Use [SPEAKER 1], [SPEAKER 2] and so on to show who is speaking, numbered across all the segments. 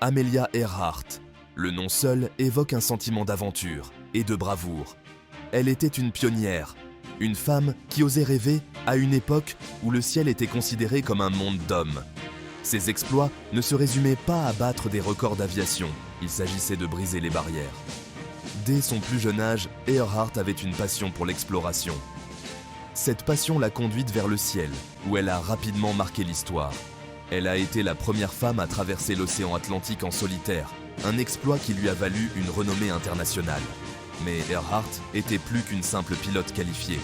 [SPEAKER 1] Amelia Earhart. Le nom seul évoque un sentiment d'aventure et de bravoure. Elle était une pionnière, une femme qui osait rêver à une époque où le ciel était considéré comme un monde d'hommes. Ses exploits ne se résumaient pas à battre des records d'aviation, il s'agissait de briser les barrières. Dès son plus jeune âge, Earhart avait une passion pour l'exploration. Cette passion l'a conduite vers le ciel, où elle a rapidement marqué l'histoire. Elle a été la première femme à traverser l'océan Atlantique en solitaire, un exploit qui lui a valu une renommée internationale. Mais Earhart était plus qu'une simple pilote qualifiée.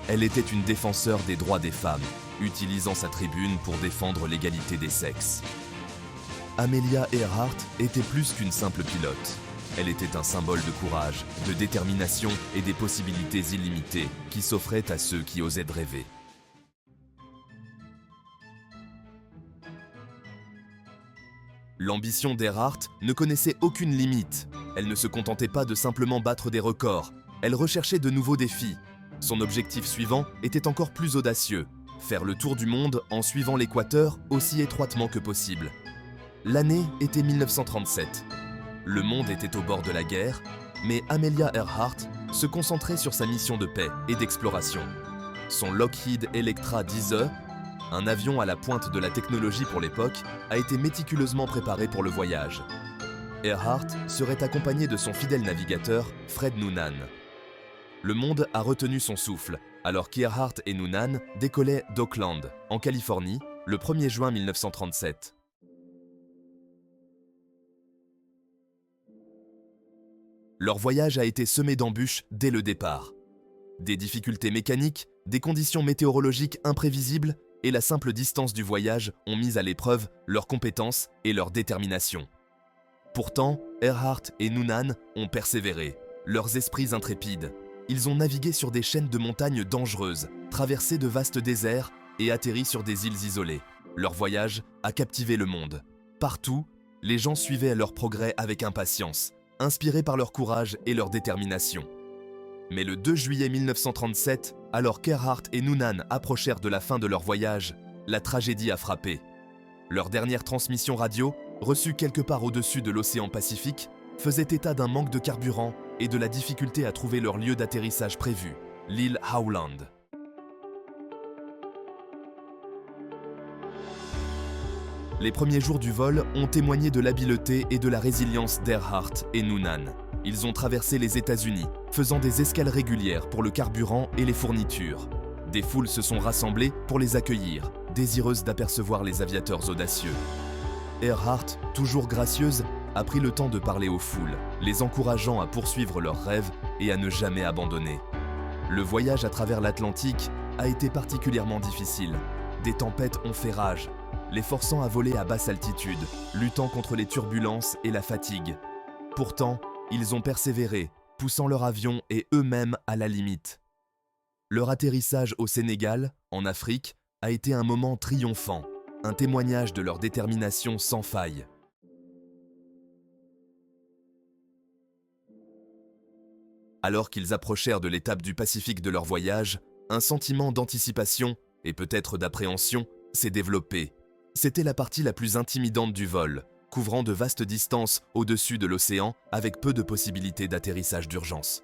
[SPEAKER 1] Elle était une défenseur des droits des femmes, utilisant sa tribune pour défendre l'égalité des sexes. Amelia Earhart était plus qu'une simple pilote. Elle était un symbole de courage, de détermination et des possibilités illimitées qui s'offraient à ceux qui osaient rêver. L'ambition d'Earhart ne connaissait aucune limite. Elle ne se contentait pas de simplement battre des records. Elle recherchait de nouveaux défis. Son objectif suivant était encore plus audacieux, faire le tour du monde en suivant l'équateur aussi étroitement que possible. L'année était 1937. Le monde était au bord de la guerre, mais Amelia Earhart se concentrait sur sa mission de paix et d'exploration. Son Lockheed Electra 10E, un avion à la pointe de la technologie pour l'époque, a été méticuleusement préparé pour le voyage. Earhart serait accompagné de son fidèle navigateur, Fred Noonan. Le monde a retenu son souffle, alors qu'Earhart et Noonan décollaient d'Oakland, en Californie, le 1er juin 1937. Leur voyage a été semé d'embûches dès le départ. Des difficultés mécaniques, des conditions météorologiques imprévisibles et la simple distance du voyage ont mis à l'épreuve leurs compétences et leur détermination. Pourtant, Earhart et Noonan ont persévéré, leurs esprits intrépides. Ils ont navigué sur des chaînes de montagnes dangereuses, traversé de vastes déserts et atterri sur des îles isolées. Leur voyage a captivé le monde. Partout, les gens suivaient leur progrès avec impatience, inspirés par leur courage et leur détermination. Mais le 2 juillet 1937, alors qu'Earhart et Noonan approchèrent de la fin de leur voyage, la tragédie a frappé. Leur dernière transmission radio, reçue quelque part au-dessus de l'océan Pacifique, faisait état d'un manque de carburant et de la difficulté à trouver leur lieu d'atterrissage prévu, l'île Howland. Les premiers jours du vol ont témoigné de l'habileté et de la résilience d'Earhart et Noonan. Ils ont traversé les États-Unis, faisant des escales régulières pour le carburant et les fournitures. Des foules se sont rassemblées pour les accueillir, désireuses d'apercevoir les aviateurs audacieux. Earhart, toujours gracieuse, a pris le temps de parler aux foules, les encourageant à poursuivre leurs rêves et à ne jamais abandonner. Le voyage à travers l'Atlantique a été particulièrement difficile. Des tempêtes ont fait rage, les forçant à voler à basse altitude, luttant contre les turbulences et la fatigue. Pourtant, ils ont persévéré, poussant leur avion et eux-mêmes à la limite. Leur atterrissage au Sénégal, en Afrique, a été un moment triomphant, un témoignage de leur détermination sans faille. Alors qu'ils approchèrent de l'étape du Pacifique de leur voyage, un sentiment d'anticipation et peut-être d'appréhension s'est développé. C'était la partie la plus intimidante du vol, couvrant de vastes distances au-dessus de l'océan avec peu de possibilités d'atterrissage d'urgence.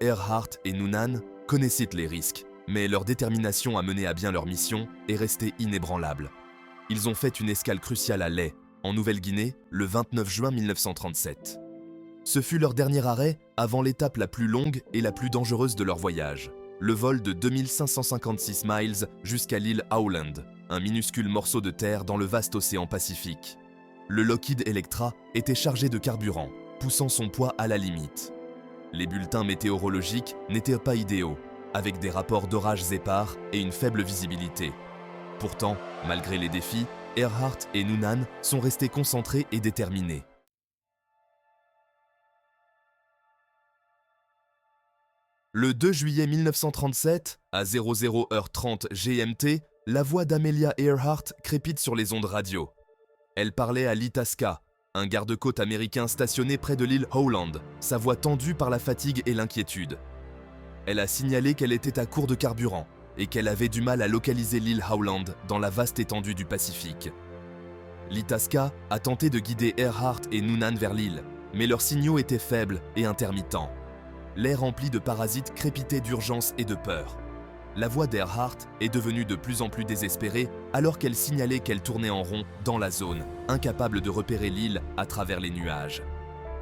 [SPEAKER 1] Earhart et Noonan connaissaient les risques, mais leur détermination à mener à bien leur mission est restée inébranlable. Ils ont fait une escale cruciale à Lae, en Nouvelle-Guinée, le 29 juin 1937. Ce fut leur dernier arrêt avant l'étape la plus longue et la plus dangereuse de leur voyage, le vol de 2556 miles jusqu'à l'île Howland, un minuscule morceau de terre dans le vaste océan Pacifique. Le Lockheed Electra était chargé de carburant, poussant son poids à la limite. Les bulletins météorologiques n'étaient pas idéaux, avec des rapports d'orages épars et une faible visibilité. Pourtant, malgré les défis, Earhart et Noonan sont restés concentrés et déterminés. Le 2 juillet 1937, à 00h30 GMT, la voix d'Amelia Earhart crépite sur les ondes radio. Elle parlait à l'Itasca, un garde-côte américain stationné près de l'île Howland, sa voix tendue par la fatigue et l'inquiétude. Elle a signalé qu'elle était à court de carburant et qu'elle avait du mal à localiser l'île Howland dans la vaste étendue du Pacifique. L'Itasca a tenté de guider Earhart et Noonan vers l'île, mais leurs signaux étaient faibles et intermittents. L'air rempli de parasites crépitait d'urgence et de peur. La voix d'Earhart est devenue de plus en plus désespérée alors qu'elle signalait qu'elle tournait en rond dans la zone, incapable de repérer l'île à travers les nuages.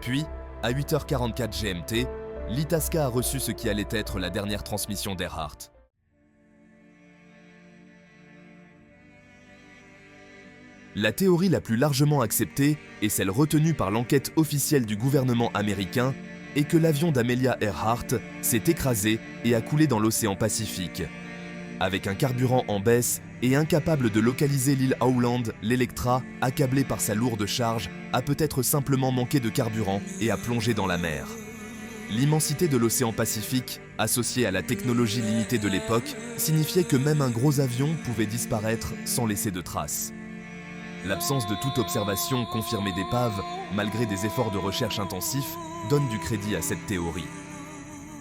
[SPEAKER 1] Puis, à 8h44 GMT, l'Itasca a reçu ce qui allait être la dernière transmission d'Earhart. La théorie la plus largement acceptée et celle retenue par l'enquête officielle du gouvernement américain est que l'avion d'Amelia Earhart s'est écrasé et a coulé dans l'océan Pacifique. Avec un carburant en baisse et incapable de localiser l'île Howland, l'Electra, accablée par sa lourde charge, a peut-être simplement manqué de carburant et a plongé dans la mer. L'immensité de l'océan Pacifique, associée à la technologie limitée de l'époque, signifiait que même un gros avion pouvait disparaître sans laisser de traces. L'absence de toute observation confirmée d'épave, malgré des efforts de recherche intensifs, donne du crédit à cette théorie.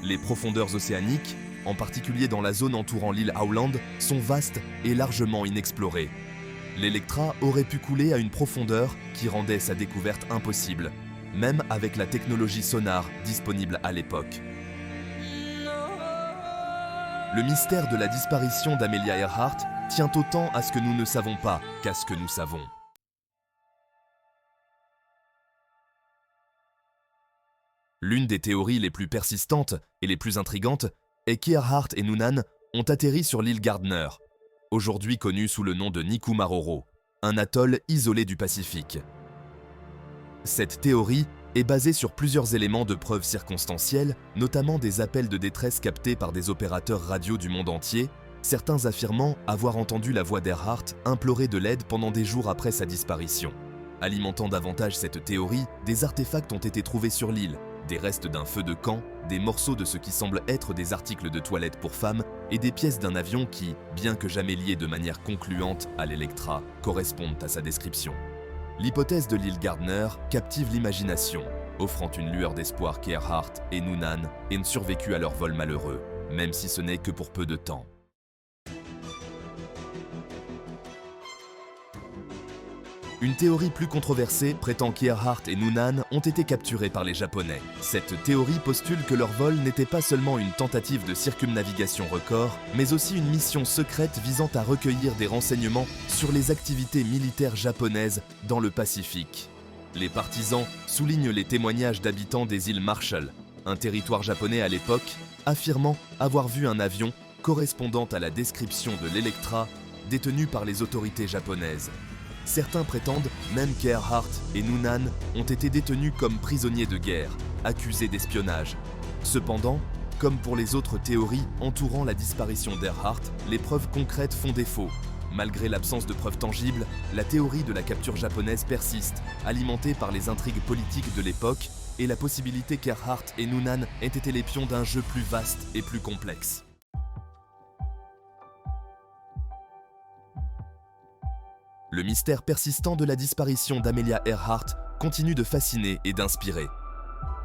[SPEAKER 1] Les profondeurs océaniques, en particulier dans la zone entourant l'île Howland, sont vastes et largement inexplorées. L'Electra aurait pu couler à une profondeur qui rendait sa découverte impossible, même avec la technologie sonar disponible à l'époque. Le mystère de la disparition d'Amelia Earhart tient autant à ce que nous ne savons pas qu'à ce que nous savons. L'une des théories les plus persistantes et les plus intrigantes est qu'Earhart et Noonan ont atterri sur l'île Gardner, aujourd'hui connue sous le nom de Nikumaroro, un atoll isolé du Pacifique. Cette théorie est basée sur plusieurs éléments de preuve circonstancielles, notamment des appels de détresse captés par des opérateurs radio du monde entier, certains affirmant avoir entendu la voix d'Earhart implorer de l'aide pendant des jours après sa disparition. Alimentant davantage cette théorie, des artefacts ont été trouvés sur l'île, des restes d'un feu de camp, des morceaux de ce qui semble être des articles de toilette pour femmes et des pièces d'un avion qui, bien que jamais liées de manière concluante à l'Electra, correspondent à sa description. L'hypothèse de l'île Gardner captive l'imagination, offrant une lueur d'espoir qu'Earhart et Noonan aient survécu à leur vol malheureux, même si ce n'est que pour peu de temps. Une théorie plus controversée prétend qu'Earhart et Noonan ont été capturés par les Japonais. Cette théorie postule que leur vol n'était pas seulement une tentative de circumnavigation record, mais aussi une mission secrète visant à recueillir des renseignements sur les activités militaires japonaises dans le Pacifique. Les partisans soulignent les témoignages d'habitants des îles Marshall, un territoire japonais à l'époque, affirmant avoir vu un avion correspondant à la description de l'Electra détenu par les autorités japonaises. Certains prétendent même qu'Earhart et Noonan ont été détenus comme prisonniers de guerre, accusés d'espionnage. Cependant, comme pour les autres théories entourant la disparition d'Earhart, les preuves concrètes font défaut. Malgré l'absence de preuves tangibles, la théorie de la capture japonaise persiste, alimentée par les intrigues politiques de l'époque et la possibilité qu'Earhart et Noonan aient été les pions d'un jeu plus vaste et plus complexe. Le mystère persistant de la disparition d'Amelia Earhart continue de fasciner et d'inspirer.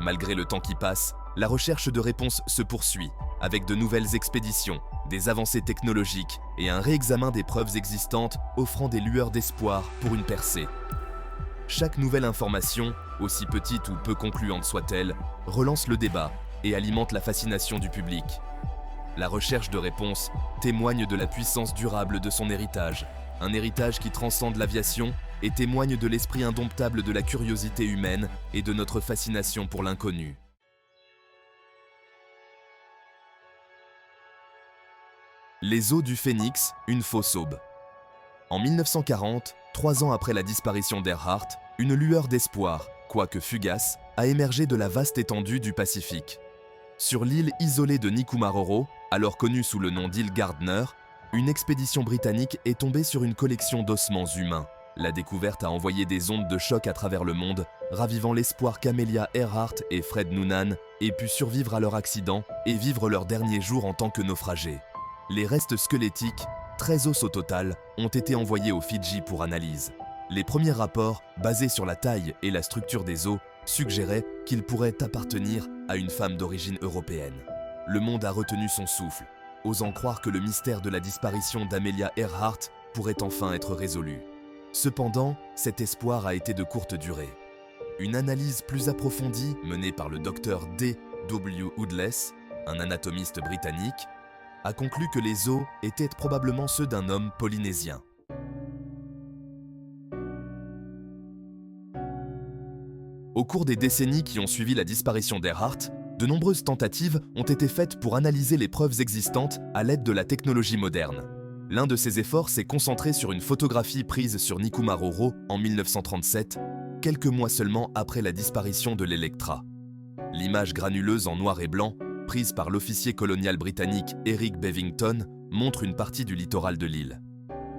[SPEAKER 1] Malgré le temps qui passe, la recherche de réponses se poursuit, avec de nouvelles expéditions, des avancées technologiques et un réexamen des preuves existantes offrant des lueurs d'espoir pour une percée. Chaque nouvelle information, aussi petite ou peu concluante soit-elle, relance le débat et alimente la fascination du public. La recherche de réponses témoigne de la puissance durable de son héritage, un héritage qui transcende l'aviation et témoigne de l'esprit indomptable de la curiosité humaine et de notre fascination pour l'inconnu. Les eaux du Phénix, une fausse aube. En 1940, 3 ans après la disparition d'Earhart, une lueur d'espoir, quoique fugace, a émergé de la vaste étendue du Pacifique. Sur l'île isolée de Nikumaroro, alors connue sous le nom d'île Gardner, une expédition britannique est tombée sur une collection d'ossements humains. La découverte a envoyé des ondes de choc à travers le monde, ravivant l'espoir qu'Amelia Earhart et Fred Noonan aient pu survivre à leur accident et vivre leurs derniers jours en tant que naufragés. Les restes squelettiques, 13 os au total, ont été envoyés aux Fidji pour analyse. Les premiers rapports, basés sur la taille et la structure des os, suggéraient qu'ils pourraient appartenir à une femme d'origine européenne. Le monde a retenu son souffle, osant croire que le mystère de la disparition d'Amelia Earhart pourrait enfin être résolu. Cependant, cet espoir a été de courte durée. Une analyse plus approfondie menée par le docteur D. W. Woodless, un anatomiste britannique, a conclu que les os étaient probablement ceux d'un homme polynésien. Au cours des décennies qui ont suivi la disparition d'Earhart, de nombreuses tentatives ont été faites pour analyser les preuves existantes à l'aide de la technologie moderne. L'un de ces efforts s'est concentré sur une photographie prise sur Nikumaroro en 1937, quelques mois seulement après la disparition de l'Electra. L'image granuleuse en noir et blanc, prise par l'officier colonial britannique Eric Bevington, montre une partie du littoral de l'île.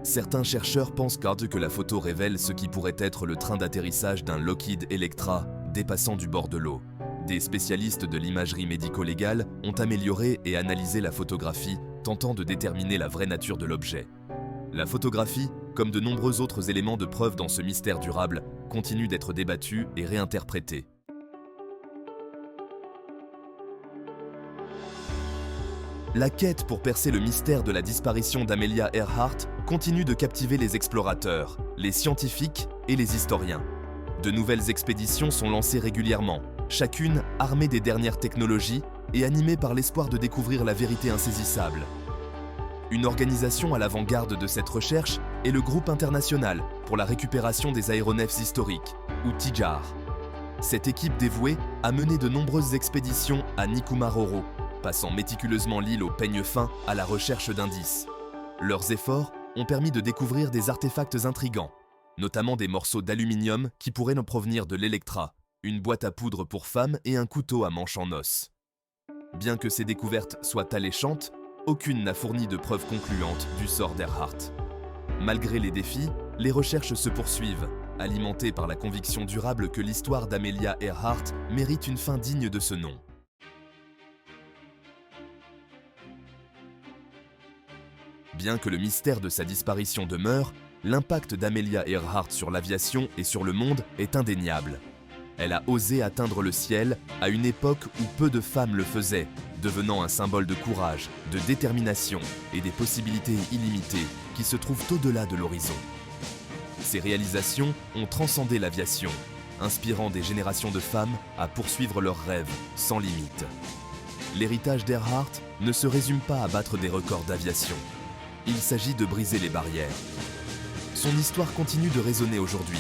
[SPEAKER 1] Certains chercheurs pensent que la photo révèle ce qui pourrait être le train d'atterrissage d'un Lockheed Electra dépassant du bord de l'eau. Des spécialistes de l'imagerie médico-légale ont amélioré et analysé la photographie, tentant de déterminer la vraie nature de l'objet. La photographie, comme de nombreux autres éléments de preuve dans ce mystère durable, continue d'être débattue et réinterprétée. La quête pour percer le mystère de la disparition d'Amelia Earhart continue de captiver les explorateurs, les scientifiques et les historiens. De nouvelles expéditions sont lancées régulièrement, chacune armée des dernières technologies et animée par l'espoir de découvrir la vérité insaisissable. Une organisation à l'avant-garde de cette recherche est le Groupe international pour la récupération des aéronefs historiques, ou TIJAR. Cette équipe dévouée a mené de nombreuses expéditions à Nikumaroro, passant méticuleusement l'île au peigne fin à la recherche d'indices. Leurs efforts ont permis de découvrir des artefacts intrigants, notamment des morceaux d'aluminium qui pourraient nous provenir de l'Electra, une boîte à poudre pour femmes et un couteau à manche en os. Bien que ces découvertes soient alléchantes, aucune n'a fourni de preuves concluantes du sort d'Earhart. Malgré les défis, les recherches se poursuivent, alimentées par la conviction durable que l'histoire d'Amelia Earhart mérite une fin digne de ce nom. Bien que le mystère de sa disparition demeure, l'impact d'Amelia Earhart sur l'aviation et sur le monde est indéniable. Elle a osé atteindre le ciel à une époque où peu de femmes le faisaient, devenant un symbole de courage, de détermination et des possibilités illimitées qui se trouvent au-delà de l'horizon. Ces réalisations ont transcendé l'aviation, inspirant des générations de femmes à poursuivre leurs rêves sans limite. L'héritage d'Earhart ne se résume pas à battre des records d'aviation. Il s'agit de briser les barrières. Son histoire continue de résonner aujourd'hui,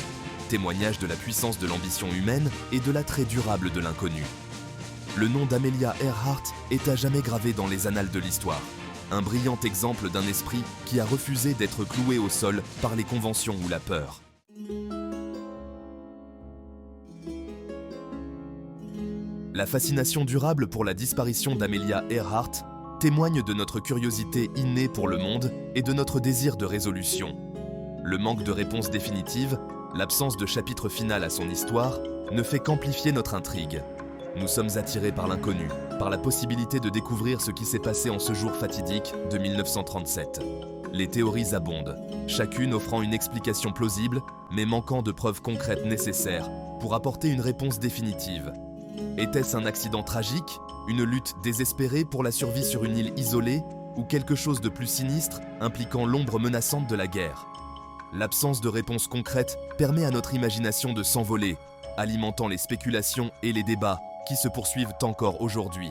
[SPEAKER 1] témoignage de la puissance de l'ambition humaine et de l'attrait durable de l'inconnu. Le nom d'Amelia Earhart est à jamais gravé dans les annales de l'histoire. Un brillant exemple d'un esprit qui a refusé d'être cloué au sol par les conventions ou la peur. La fascination durable pour la disparition d'Amelia Earhart témoigne de notre curiosité innée pour le monde et de notre désir de résolution. Le manque de réponse définitive, l'absence de chapitre final à son histoire, ne fait qu'amplifier notre intrigue. Nous sommes attirés par l'inconnu, par la possibilité de découvrir ce qui s'est passé en ce jour fatidique de 1937. Les théories abondent, chacune offrant une explication plausible, mais manquant de preuves concrètes nécessaires pour apporter une réponse définitive. Était-ce un accident tragique, une lutte désespérée pour la survie sur une île isolée, ou quelque chose de plus sinistre impliquant l'ombre menaçante de la guerre? L'absence de réponse concrète permet à notre imagination de s'envoler, alimentant les spéculations et les débats qui se poursuivent encore aujourd'hui.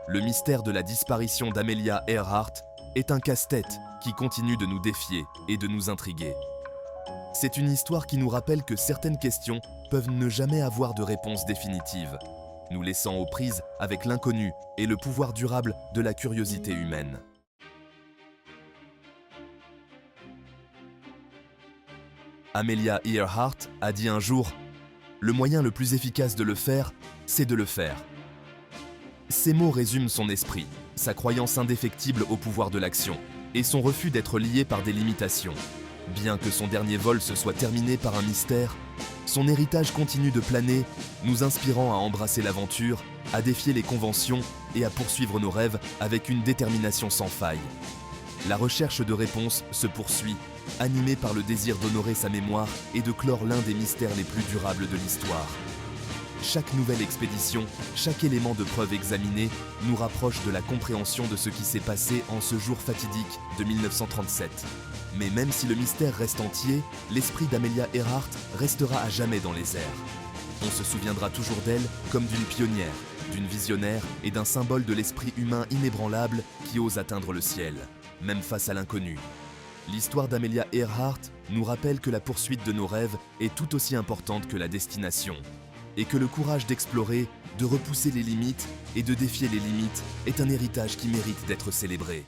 [SPEAKER 1] Le mystère de la disparition d'Amelia Earhart est un casse-tête qui continue de nous défier et de nous intriguer. C'est une histoire qui nous rappelle que certaines questions peuvent ne jamais avoir de réponse définitive, nous laissant aux prises avec l'inconnu et le pouvoir durable de la curiosité humaine. Amelia Earhart a dit un jour « Le moyen le plus efficace de le faire, c'est de le faire ». Ces mots résument son esprit, sa croyance indéfectible au pouvoir de l'action et son refus d'être lié par des limitations. Bien que son dernier vol se soit terminé par un mystère, son héritage continue de planer, nous inspirant à embrasser l'aventure, à défier les conventions et à poursuivre nos rêves avec une détermination sans faille. La recherche de réponses se poursuit, animée par le désir d'honorer sa mémoire et de clore l'un des mystères les plus durables de l'histoire. chaque nouvelle expédition, chaque élément de preuve examiné nous rapproche de la compréhension de ce qui s'est passé en ce jour fatidique de 1937. Mais même si le mystère reste entier, l'esprit d'Amelia Earhart restera à jamais dans les airs. On se souviendra toujours d'elle comme d'une pionnière, d'une visionnaire et d'un symbole de l'esprit humain inébranlable qui ose atteindre le ciel, même face à l'inconnu. L'histoire d'Amelia Earhart nous rappelle que la poursuite de nos rêves est tout aussi importante que la destination, et que le courage d'explorer, de repousser les limites et de défier les limites est un héritage qui mérite d'être célébré.